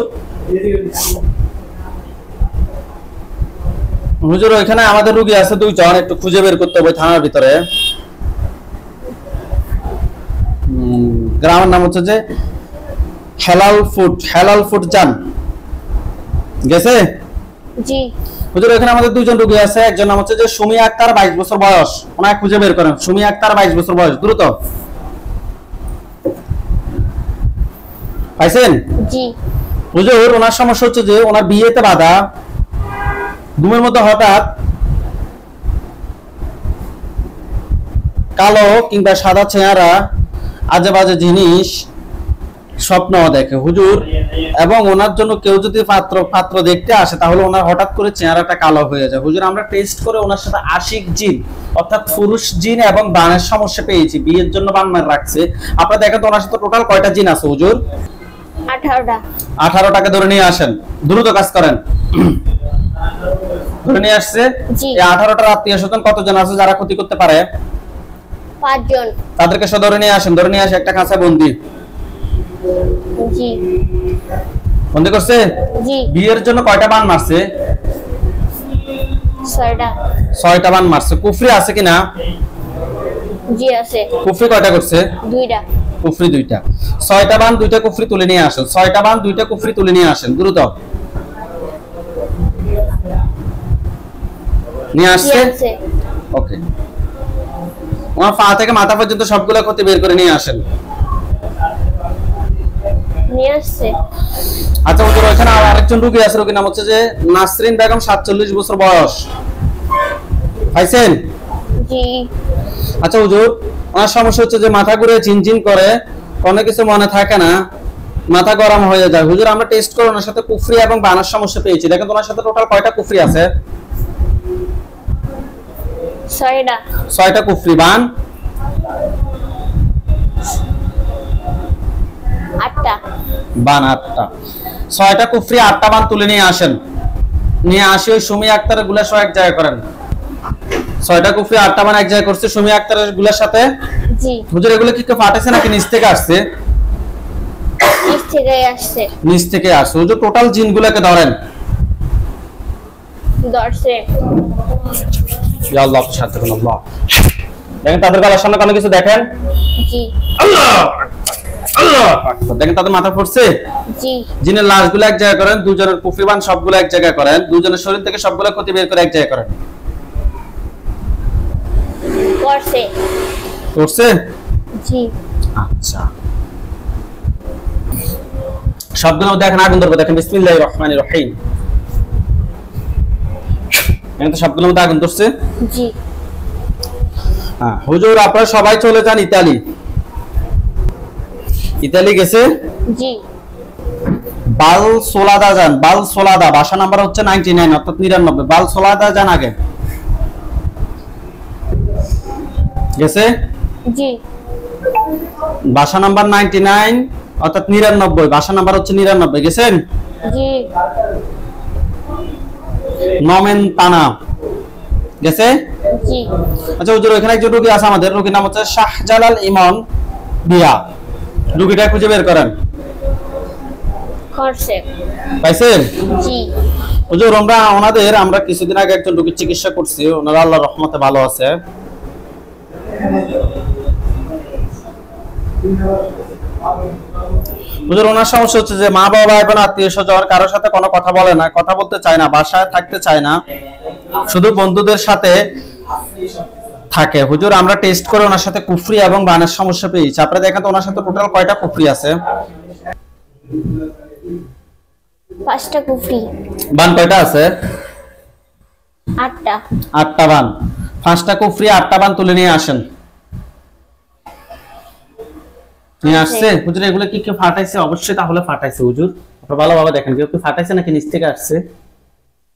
হুজুর ওইখানে আমাদের রোগী আছে 2জন, একটু খুঁজে বের করতে হবে থানার ভিতরে। গ্রামের নাম হচ্ছে যে হেলাল ফুড যান। গেছে? জি। হুজুর এখানে আমাদের 2জন রোগী আছে, একজন নাম হচ্ছে যে সুমি আক্তার 22 বছর বয়স, ওনাকে খুঁজে বের করেন। সুমি আক্তার 22 বছর বয়স, দ্রুত। পাইছেন? জি। হুজুর ওনার সমস্যা হচ্ছে যে ওনার বিয়েতে বাধা, ঘুমের মধ্যে হঠাৎ কালো কিংবা সাদা চেহারা, আজে বাজে জিনিস স্বপ্ন দেখে হুজুর, এবং ওনার জন্য কেউ যদি পাত্র দেখতে আসে তাহলে ওনার হঠাৎ করে চেহারাটা কালো হয়ে যায়। হুজুর আমরা টেস্ট করে ওনার সাথে আশিক জিন অর্থাৎ পুরুষ জিন এবং বানের সমস্যা পেয়েছি, বিয়ের জন্য বান মার রাখছে। আপনারা দেখেন তো ওনার সাথে টোটাল কয়টা জিন আছে হুজুর? 18টা। 18টাকে ধরে নিয়ে আসেন, দ্রুত কাজ করেন। ধরে নিয়ে আসছে। জি। এই 18টার আত্মীয় স্বজন কতজন আছে যারা ক্ষতি করতে পারে? 5 জন। তাদেরকে সব ধরে নিয়ে আসেন, ধরে নিয়ে আসে একটা কাঁচা বন্দি। জি। বন্দি করছে? জি। বিয়ের জন্য কয়টা বান মারছে? 6টা। 6টা বান মারছে। কুফরি আছে কিনা? জি আছে। কুফরি কয়টা করছে? 2টা। কুফরি 2টা। 6টা বান 2টা কুফরি তুলে নিয়ে আসেন। 6টা বান 2টা কুফরি তুলে নিয়ে আসেন, দ্রুত। নিয়ে আসছে? ওকে। ওনার পা থেকে মাথা পর্যন্ত সবগুলো ক্ষতি বের করে নিয়ে আসেন। নিয়ে আসছে। আচ্ছা হুজুর ওখানে আরেকজন রোগী আছে, রোগীর নাম হচ্ছে যে নাসরিন বেগম 47 বছর বয়স। পাইছেন? জি। আচ্ছা হুজুর ওনার সমস্যা হচ্ছে যে মাথা ঘুরে ঝিনঝিন করে, কোনো কিছু মনে থাকে না, মাথা গরম হয়ে যায়। হুজুর আমরা টেস্ট করে ওনার সাথে কুফরি এবং বানার সমস্যা পেয়েছি। দেখেন ওনার সাথে টোটাল কয়টা কুফরি আছে? 6টা। 6টা কুফরি। বান? 8টা। বান 8টা। 6টা কুফরি 8টা বান তুলে নিয়ে আসেন। নিয়ে আসি ওই সুমি আক্তারের গুলা সহ এক জায়গায় করেন। 6টা কুফরি 8টা বান এক জায়গায় করছে সুমি আক্তারের গুলার সাথে। জি। হুজুর এগুলো কি কেউ ফাটাইছে নাকি নিচ থেকে আসছে? নিচ থেকে আসছে। নিচ থেকে আসছে। হুজুর টোটাল জিনগুলোকে ধরেন। ধরছে। ইয়া আল্লাহ সাহায্য করুন আল্লাহ। দেখেন তাদের গলার সামনে কোনো কিছু দেখেন? জি। আল্লাহ আল্লাহ দেখেন তাদের মাথা পড়ছে? জি। জিনের লাশগুলো এক জায়গায় করেন, 2জনের কুফরিবান সবগুলো এক জায়গায় করেন, 2জনের শরীর থেকে সবগুলো ক্ষতি বের করে এক জায়গায় করেন। করছে। করছে? জি। আচ্ছা সবগুলো দেখেন আগুন ধরবে, দেখেন বিসমিল্লাহির রহমানির রহিম। এখন তো সবগুলোর মধ্যে আগুন ধরছে। জি। হ্যাঁ হুজুর আপনারা সবাই চলে যান ইতালি। ইতালি গেছে? জি। বাল সোলাদা যান, বাল সোলাদা, বাসা নাম্বার হচ্ছে 99 অর্থাৎ 99। বাল সোলাদা যান আগে। গেছে? জি। বাসা নাম্বার 99 অর্থাৎ 99, বাসা নাম্বার হচ্ছে 99, গেছেন? জি নমেন তানা, গেছে? জি আচ্ছা হুজুর, এখানে একজন রোগী আছে আমাদের, রোগীর নাম হচ্ছে শাহজালাল ইমন বিয়া, রোগীটা খুঁজে বের করেন। করছে। পাইছেন? জি হুজুর, আমরা কিছুদিন আগে একজন রোগীর চিকিৎসা করছি, ওনারা আল্লাহর রহমতে ভালো আছে। হুজুর, ওনার সমস্যা হচ্ছে যে মা বাবা এবং আত্মীয় স্বজন কারোর সাথে কোনো কথা বলে না, কথা বলতে চায় না, বাসায় থাকতে চায় না, শুধু বন্ধুদের সাথে থাকে। হুজুর, আমরা টেস্ট করে ওনার সাথে কুফরি এবং বানের সমস্যা পেয়েছি। আপনারা দেখেন তো ওনার সাথে টোটাল কয়টা কুফরি আছে? 5টা কুফরি। বান কয়টা আছে? 8টা। 8টা বান। 5টা কুফরি, 8টা বান তুলে নিয়ে আসেন। নিয়ে আসছে? হুজুর, এগুলো কি কেউ ফাটাইছে? অবশ্যই তাহলে ফাটাইছে হুজুর। আপনারা ভালোভাবে দেখেন, কেউ কি ফাটাইছে নাকি নিচ থেকে আসছে?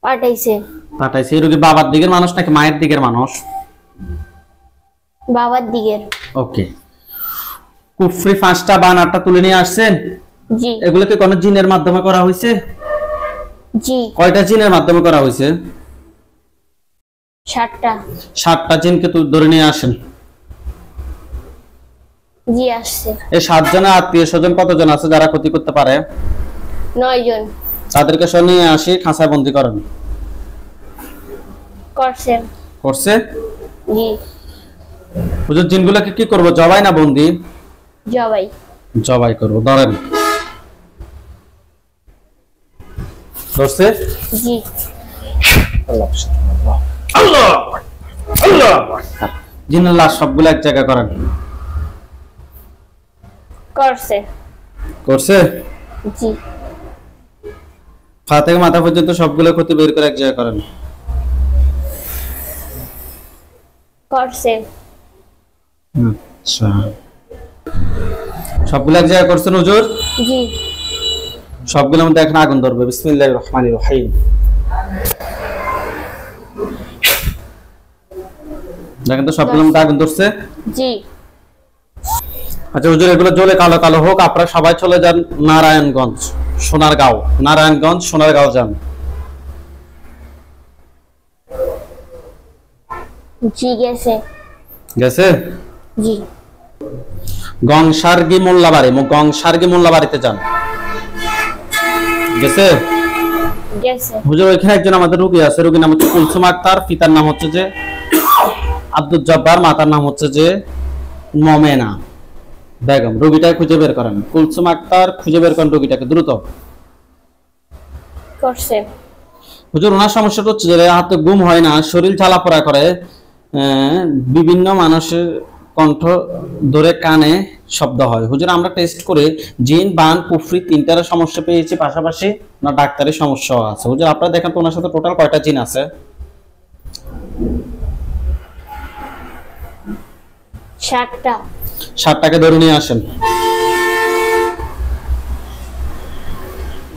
পাঠাইছে। ফাটাইছে। এই রোগী বাবার দিকের মানুষ নাকি মায়ের দিকের মানুষ? বাবার দিকের। ওকে। কুফরি 5টা বান 8টা তুলে নিয়ে আসছেন? জি এগুলো কি কোন জিনের মাধ্যমে করা হয়েছে? জি। কয়টা জিনের মাধ্যমে করা হয়েছে? 7টা। 7টা জিনকে ধরে নিয়ে আসেন। জি আসছে। এই 7 জনের আত্মীয় স্বজন কতজন আছে যারা ক্ষতি করতে পারে? 9 জন। তাদেরকে সহ নিয়ে আসি, খাঁচায় বন্দি করেন। করছে। করছে? জি হুজুর, জিনগুলোকে কি করব, জবাই না বন্দি? জবাই। জবাই করব। ধরেন। ধরছে? জি আল্লাহ আল্লাহ। জিনের লাশ সবগুলো এক জায়গায় করেন। করছে। করছে? জি পা থেকে মাথা পর্যন্ত সবগুলো ক্ষতি বের করে এক জায়গায় করেন। করছে। আচ্ছা, সবগুলো এক জায়গায় করছেন হুজুর? জি সবগুলোর মধ্যে এখন আগুন ধরবে। বিসমিল্লাহির রহমানির রহিম। দেখেন তো সবগুলোর মধ্যে আগুন ধরছে? জি। আচ্ছা হুজুর, এগুলো জ্বলে কালো কালো হোক, আপনারা সবাই চলে যান নারায়ণগঞ্জ, সোনারগাঁও। নারায়ণগঞ্জ সোনারগাঁও যান। জি গেছে। গেছে? জি গংসার্গি মোল্লাবাড়ি, গংসার্গি মোল্লাবাড়িতে যান। গেছে? গেছে। হুজুর, ওইখানে একজন আমাদের রোগী আছে, রোগীর নাম হচ্ছে কুলসুম আক্তার, পিতার নাম হচ্ছে যে আব্দুল জব্বার, মাতার নাম হচ্ছে যে মমেনা বেগম। রোগীটাকে খুঁজে বের করেন। কুলসুম আক্তার, খুঁজে বের করেন রোগীটাকে দ্রুত। করছে। হুজুর, ওনার সমস্যাটা হচ্ছে যে হাতে ঘুম হয় না, শরীর জ্বালাপোড়া করে, বিভিন্ন মানুষের কণ্ঠ ধরে কানে শব্দ হয়। হুজুর, আমরা টেস্ট করে জিন, বান, কুফরি 3টার সমস্যা পেয়েছি, পাশাপাশি না ডাক্তারের সমস্যাও আছে। হুজুর, আপনারা দেখেন তো ওনার সাথে টোটাল কয়টা জিন আছে? 7টা। 7টাকে ধরে নিয়ে আসেন।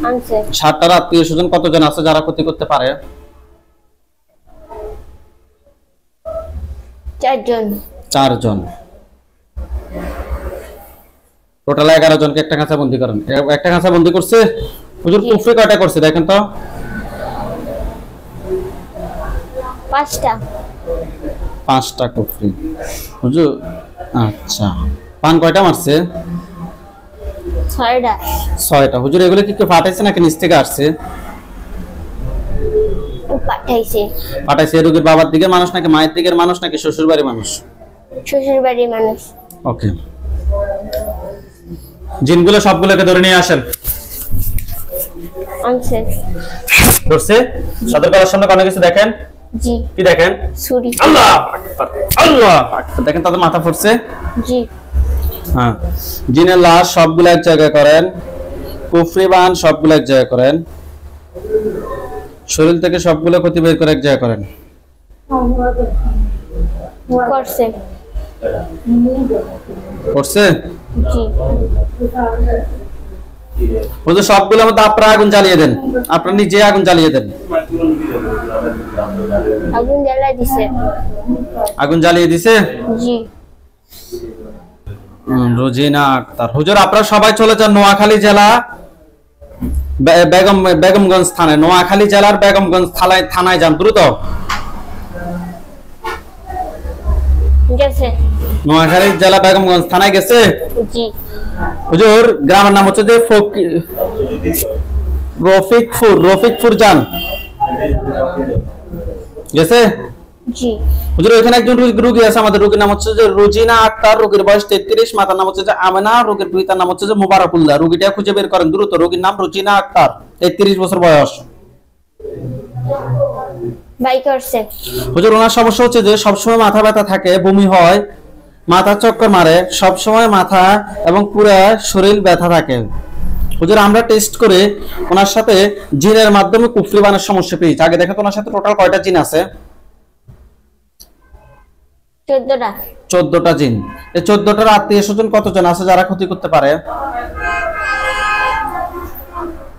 আনছে। 7টার আত্মীয় স্বজন কতজন আছে যারা ক্ষতি করতে পারে? 4 জন। 4 জন। টোটাল 11 জনকে একটা খাঁচা বন্দি করেন। একটা খাঁচা বন্দি করছে। হুজুর, কুফরি কয়টা করছে দেখেন তো? 5টা। 5টা কুফরি। হুজুর, আচ্ছা, পান কয়টা মারছে? 6টা। 6টা। হুজুর, এগুলো কি কেউ ফাটাইছে নাকি নিচ থেকে আসছে? পাঠাইছে। ফাটাইছে। রোগীর বাবার দিকের মানুষ নাকি মায়ের দিকের মানুষ নাকি শ্বশুর বাড়ির মানুষ? শ্বশুর বাড়ির মানুষ। ওকে। জিনগুলো সবগুলোকে ধরে নিয়ে আসেন। আনছে। ধরছে? সদর করার সামনে কোনো কিছু দেখেন? জি কি দেখেন? ছুরি। আল্লাহ আকবার, আল্লাহ আকবার। দেখেন তাদের মাথা ফুটছে। জি হ্যাঁ। জিনের লাশ সবগুলো এক জায়গায় করেন। কুফরি বান সবগুলো এক জায়গায় করেন। শরীর থেকে সবগুলো ক্ষতি বের করে এক জায়গায় করেন। করছে। করছে? জি হুজুর, সবগুলোর মধ্যে আপনারা আগুন জ্বালিয়ে দেন। আপনারা নিজে আগুন জ্বালিয়ে দেন। আগুন জ্বালাই দিছে। আগুন জ্বালিয়ে দিছে? জি রোজিনা আক্তার। হুজুর আপনারা সবাই চলে যান নোয়াখালী জেলা বেগমগঞ্জ থানায়, নোয়াখালী জেলার বেগমগঞ্জ থানায় যান দ্রুত। গেছে। নোয়াখালী জেলা বেগমগঞ্জ থানায় গেছে। জি। হুজুর গ্রামের নাম হচ্ছে যে রফিকপুর যান। গেছে। জি। হুজুর এখানে একজন রোগী আছে আমাদের, রোগীর নাম হচ্ছে যে রোজিনা আক্তার, রোগীর বয়স 33, মাতার নাম হচ্ছে যে আমেনা, রোগীর পিতার নাম হচ্ছে যে মুবারকুল্লাহ। রোগীটা খুঁজে বের করেন দ্রুত। রোগীর নাম রোজিনা আক্তার, 33 বছর বয়স। বাই করছে। হুজুর ওনার সমস্যা হচ্ছে যে সবসময় মাথা ব্যথা থাকে, বমি হয়, মাথা চক্কর মারে, সবসময় মাথা এবং পুরো শরীর ব্যথা থাকে। হুজুর আমরা টেস্ট করে ওনার সাথে জিনের মাধ্যমে কুফরি বানার সমস্যা পেয়েছি। আগে দেখেন তো ওনার সাথে টোটাল কয়টা জিন আছে? 14টা। 14টা জিন। এই 14টার আত্মীয় স্বজন কতজন আছে যারা ক্ষতি করতে পারে?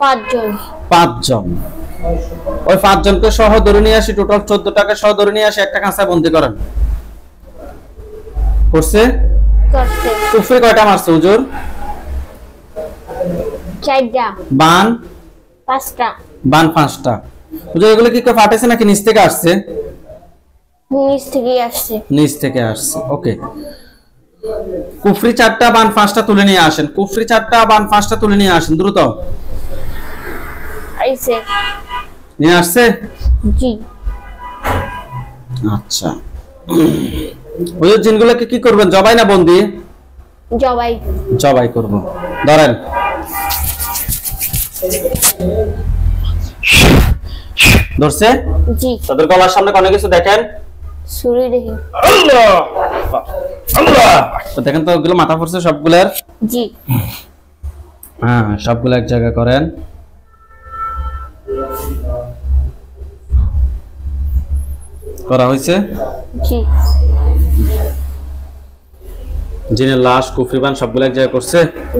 5 জন। 5 জন। ওই 5 জনকে সহ ধরে নিয়ে আসি, টোটাল 14টাকে সহ ধরে নিয়ে আসি, একটা কাঁচায় বন্দি করেন। করছে? করছে। কুফরি কয়টা মারছে হুজুর? 4টা। বান? 5টা। বান 5টা। হুজুর এগুলো কি কেউ ফাটেছে নাকি নিচ থেকে আসছে? নিচ থেকে আসছে। নিচ থেকে আসছে। ওকে। কুফরি 4টা, বান 5টা তুলে নিয়ে আসেন। কুফরি 4টা, বান 5টা তুলে নিয়ে আসেন দ্রুত। আইছে। নিয়ে আসছে? জি। আচ্ছা। ওই জিনগুলোকে কি করবেন, জবাই না বন্দি? জবাই। জবাই করব। ধরেন। ধরছে? জি। তাদের গলার সামনে অনেক কিছু দেখেন। ছুরি দেখি। আল্লাহ আল্লাহ, তো দেখেন তো ওগুলো মাথা পড়ছে সবগুলোর। জি। হ্যাঁ সবগুলো এক জায়গা করেন। করা হয়েছে? জি। জিনের লাশ, কুফরিবান সবগুলো এক জায়গায় করছে।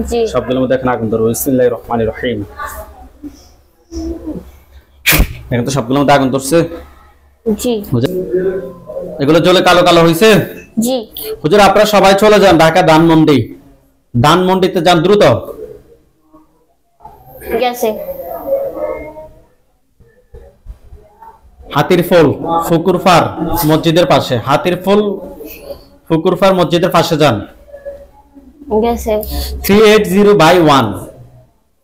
জি। সবগুলোর মধ্যে এখন আগুন ধরবে। বিসমিল্লাহির রহমানির রহিম। এখন তো সবগুলোর মধ্যে আগুন ধরছে। জি। এগুলো জ্বলে কালো কালো হয়েছে। জি। হুজুর আপনারা সবাই চলে যান ঢাকা ধানমন্ডি। ধানমন্ডিতে যান দ্রুত। গেছে। হাতির ফুল ফুকুরফার মসজিদের পাশে, হাতির ফুল ফুকুরফার মসজিদের পাশে যান। গেছে। 380/1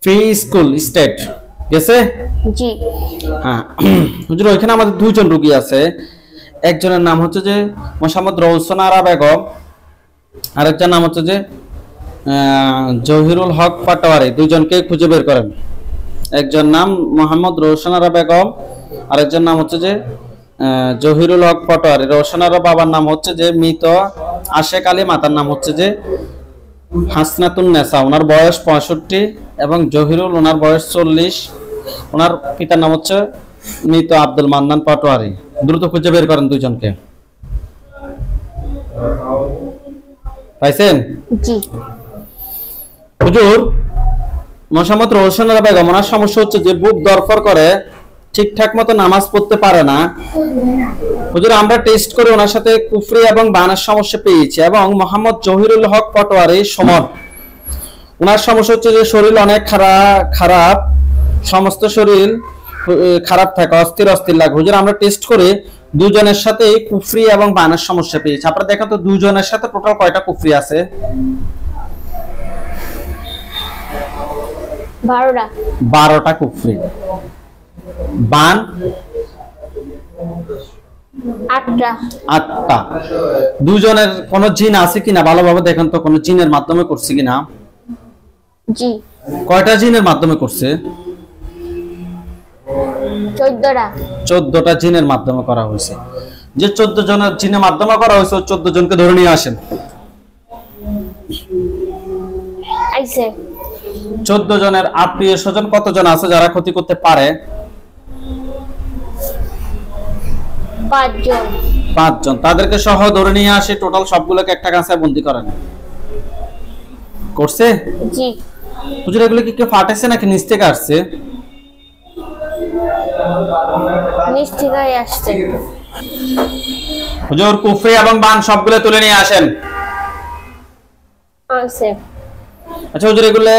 ফ্রি স্কুল স্টেট। গেছে? জি। হ্যাঁ হুজুর ওইখানে আমাদের 2 জন রোগী আছে। একজনের নাম হচ্ছে যে মোহাম্মদ রওশনারা বেগম, আরেকজনের নাম হচ্ছে যে জহিরুল হক পাটোয়ারি। 2 জনকে খুঁজে বের করেন। একজন নাম মোহাম্মদ রওশনারা বেগম, আরেকজন নাম হচ্ছে যে জহিরুল হক পাটোয়ারি। রওশনারা বাবার নাম হচ্ছে যে মৃত আশেক আলী, মাতার নাম হচ্ছে যে হাসনাতুন নেসা। ওনার বয়স 65 এবং জহিরুল ওনার বয়স 40। ওনার পিতার নাম হচ্ছে মৃত আব্দুল মান্নান পাটোয়ারি। দ্রুত খুঁজে বের করেন 2 জনকে। পাইছেন? জি। হুজুর মোহাম্মদ রওশনারা বেগম, ওনার সমস্যা হচ্ছে যে বুক দরফর করে, ঠিকঠাক মতো নামাজ পড়তে পারে না। হুজুর আমরা টেস্ট করে ওনার সাথে কুফরি এবং বানার সমস্যা পেয়েছি। এবং মোহাম্মদ জহিরুল হক পাটোয়ারি সমর, ওনার সমস্যা হচ্ছে যে শরীর অনেক খারাপ, সমস্ত শরীর খারাপ থাকে, অস্থির অস্থির লাগে। হুজুর আমরা টেস্ট করে 2 জনের সাথে কুফরি এবং বানার সমস্যা পেয়েছি। আপনারা দেখেন তো 2 জনের সাথে টোটাল কয়টা কুফরি আছে? 12টা। 12টা কুফরি। বান 8টা। 8টা। 2 জনের কোন জিন আছে কিনা ভালোভাবে দেখেন তো, কোন জিনের মাধ্যমে করছে কিনা। জি। কয়টা জিনের মাধ্যমে করছে? 14টা। 14টা জিনের মাধ্যমে করা হয়েছে। যে 14 জনের জিনের মাধ্যমে করা হয়েছে, 14 জনকে ধরে নিয়ে আসেন। আইছে। 14 জনের আত্মীয় স্বজন কতজন আছে যারা ক্ষতি করতে পারে? 5 জন। 5 জন। তাদেরকে সহ ধরে নিয়ে আসে, টোটাল সবগুলোকে একটা কাঁচায় বন্দি করেন। করছে? জি। হুজুর এগুলো কি কেউ ফাটাইছে নাকি নিচ থেকে আসছে? নিচ থেকে আসছে। হুজুর কুফরি এবং বান সবগুলো তুলে নিয়ে আসেন। আছে। আচ্ছা হুজুর, এগুলো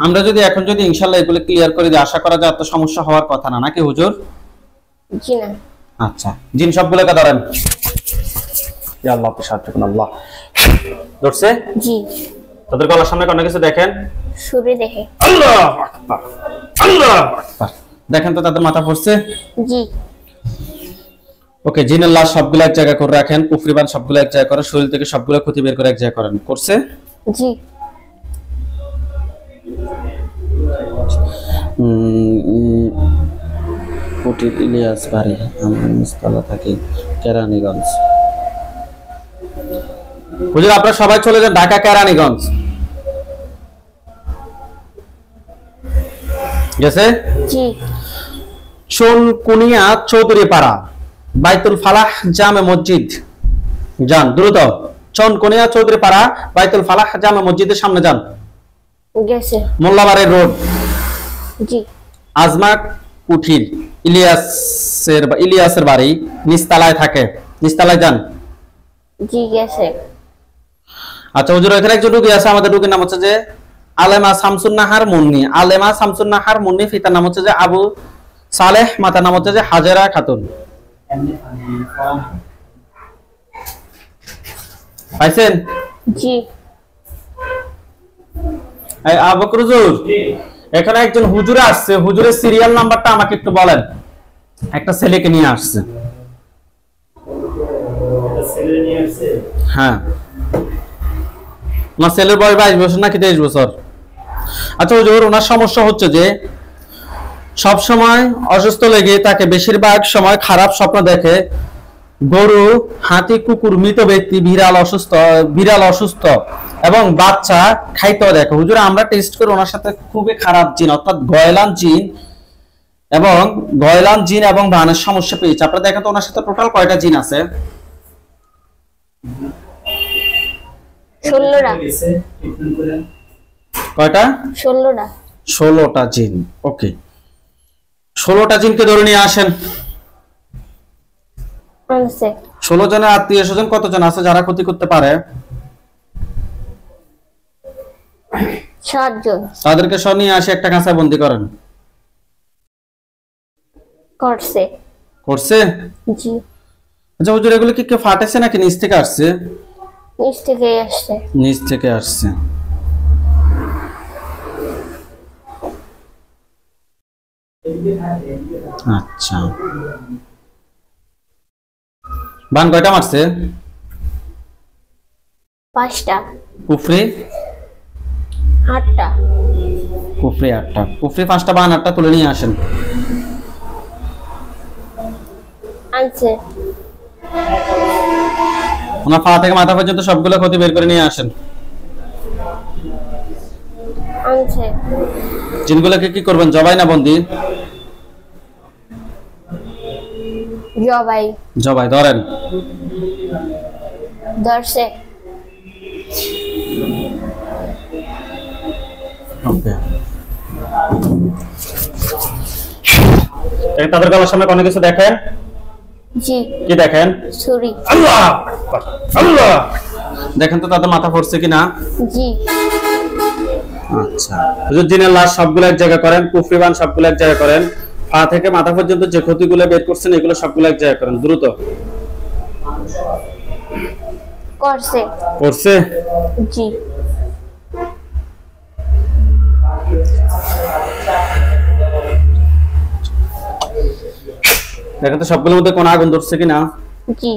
আমরা যদি এখন যদি ইনশাআল্লাহ এগুলো ক্লিয়ার করে দিই, আশা করা যায় এত সমস্যা হওয়ার কথা না, নাকি হুজুর? জি না। আচ্ছা, জিন সবগুলোকে ধরেন। ইয়া আল্লাহ, আপনি সাহায্য করুন আল্লাহ। ধরছে? জি। তাদের গলার সামনে কোনো কিছু দেখেন? সুরে দেখে। আল্লাহু আকবার, আল্লাহু আকবার। দেখেন তো তাদের মাথা পড়ছে? জি। ওকে, জিনের লাশ সবগুলো এক জায়গায় করে রাখেন, কুফরিবান সবগুলো এক জায়গায় করে, শরীর থেকে সবগুলো ক্ষতি বের করে এক জায়গায় করেন। করছে? জি। কুটির ইলিয়াস বাড়ি, আমি নিচতলা থাকি, কেরানীগঞ্জ। হুজুর আপনারা সবাই চলে যান ঢাকা কেরানীগঞ্জ। গেছে? জি। চুনকুনিয়া চৌধুরী পাড়া, বাইতুল ফালাহ জামে মসজিদ যান দ্রুত। চুনকুনিয়া চৌধুরী পাড়া, বাইতুল ফালাহ জামে মসজিদের সামনে যান। গেছে। মোল্লাবাড়ির রোড, জি। আজমা কুঠির, ইলিয়াসের বাড়ি নিচতলায় থাকে, নিচতলায় যান। জি গেছে। আচ্ছা হুজুর, এখানে একজন রোগী আছে, আমাদের রোগীর নাম হচ্ছে যে আলেমা শামসুন নাহার মুন্নি। আলেমা শামসুন নাহার মুন্নি, পিতার নাম হচ্ছে যে আবু সালেহ, মাতার নাম হচ্ছে যে হাজেরা খাতুন। পাইছেন? জি। এই আবু বকর হুজুর, এখানে একজন হুজুর আসছে, হুজুরের সিরিয়াল নাম্বারটা আমাকে একটু বলেন। একটা ছেলেকে নিয়ে আসছে। হ্যাঁ, ওনার ছেলের বয়স 22 বছর নাকি 23 বছর। আচ্ছা হুজুর, ওনার সমস্যা হচ্ছে যে সব সময় অসুস্থ লেগে তাকে, বেশিরভাগ সময় খারাপ স্বপ্ন দেখে, গরু, হাতি, কুকুর, মৃত ব্যক্তি, বিড়াল অসুস্থ এবং বাচ্চা খাইতেও দেখে। হুজুর আমরা টেস্ট করে ওনার সাথে খুবই খারাপ জিন অর্থাৎ গয়লান জিন এবং বানের সমস্যা পেয়েছে। আপনারা দেখেন তো ওনার সাথে টোটাল কয়টা জিন আছে? 16টা। কয়টা? 16টা। 16টা জিন। ওকে, 16টা জিনকে ধরে নিয়ে আসেন। আছে। 16 জনের আত্মীয় স্বজন কতজন আছে যারা ক্ষতি করতে পারে? 7 জন। তাদেরকে সব নিয়ে আসে একটা কাঁচায় বন্দি করেন। করছে। করছে? জি। আচ্ছা হুজুর, এগুলো কি কেউ ফাটেছে নাকি নিচ থেকে আসছে? নিচ থেকে আসছে। নিচ থেকে আসছে। আচ্ছা, বান কয়টা মারছে? 5টা। কুফরি? 8টা। কুফরি 8টা। কুফরি 5টা, বান 8টা, তুলে নিয়ে আসেন। আছে। ওনার পা থেকে মাথা পর্যন্ত সবগুলো ক্ষতি বের করে নিয়ে আসেন। আছে। জিনগুলোকে কি করবেন, জবাই না বন্দি? জবাই। জবাই। ধরেন। ধরছে। ওকে, তাদের গলার সামনে কোনো কিছু দেখেন? জি। কি দেখেন? ছুরি। আল্লাহ আকবার, আল্লাহ। দেখেন তো তাদের মাথা পড়ছে কিনা? জি। আচ্ছা হুজুর, জিনের লাশ সবগুলো এক জায়গা করেন, কুফরিবান সবগুলো এক জায়গা করেন, পা থেকে মাথা পর্যন্ত যে ক্ষতিগুলো বের করছেন এগুলো সবগুলো এক জায়গা করেন দ্রুত। করছে। করছে? জি। দেখেন তো সবগুলোর মধ্যে কোন আগুন ধরছে কিনা? জি।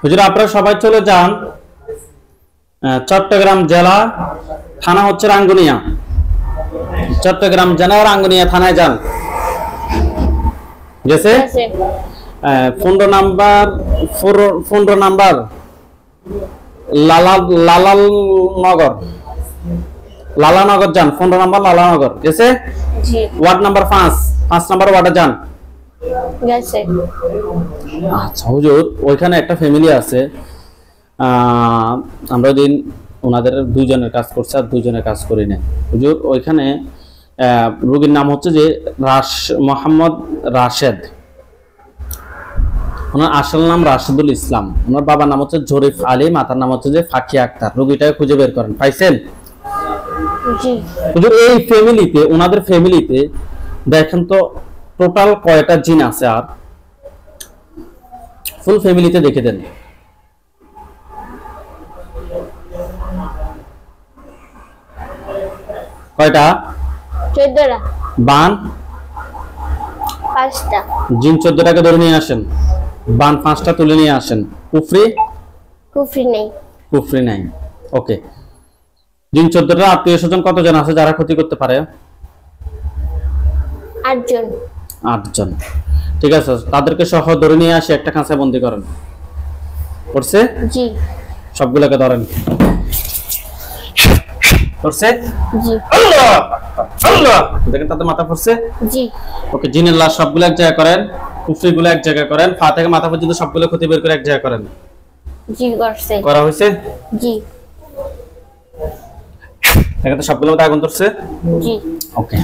হুজুর আপনারা সবাই চলে যান চট্টগ্রাম জেলা, থানা হচ্ছে রাঙ্গুনিয়া। চট্টগ্রাম জেলা রাঙ্গুনিয়া থানায় যান। গেছে? 15 নাম্বার লালানগর যান। 15 নাম্বার লালানগর। গেছে? জি। ওয়ার্ড নাম্বার 5 নাম্বার ওয়ার্ডে যান। গেছে। আচ্ছা হুজুর, ওইখানে একটা ফ্যামিলি আছে, আমরা দিন ওনাদের 2 জনের কাজ করছে আর 2 জনের কাজ করি না। হুজুর ওইখানে রোগীর নাম হচ্ছে যে মোহাম্মদ রাশেদ। ওনার আসল নাম রাশেদুল ইসলাম, ওনার বাবার নাম হচ্ছে জরিফ আলী, মাতার নাম হচ্ছে যে ফাকিয়া আক্তার। রোগীটাকে খুঁজে বের করেন, পাইছেন? জি হুজুর এই ফ্যামিলিতে, ওনাদের ফ্যামিলিতে দেখেন তো টোটাল কয়টা জিন আছে, আর ফুল ফ্যামিলিতে দেখে দেন। কয়টা? 14টা বান 5টা জিন 14টাকে ধরে নিয়ে আসেন, বান 5টা তুলে নিয়ে আসেন। কুফরি কুফরি নেই কুফরি নাই। ওকে, জিন 14টা আত্মীয় স্বজন কতজন আছে যারা ক্ষতি করতে পারে? 8 জন 8 জন। ঠিক আছে, তাদেরকে সহ ধরে নিয়ে আসি, একটা খাঁচায় বন্দি করেন। করছে? জি সবগুলোকে ধরেন। করছে? জি আল্লাহ আল্লাহ, দেখেন তাদের মাথা পড়ছে। জি ওকে, জিনের লাশ সবগুলো এক জায়গায় করেন, কুফরিগুলো এক জায়গায় করেন, পা থেকে মাথা পর্যন্ত সবগুলো ক্ষতি বের করে এক জায়গায় করেন। জি করছে করা হয়েছে? জি দেখেন তো সবগুলো মধ্যে আগুন ধরছে। জি ওকে।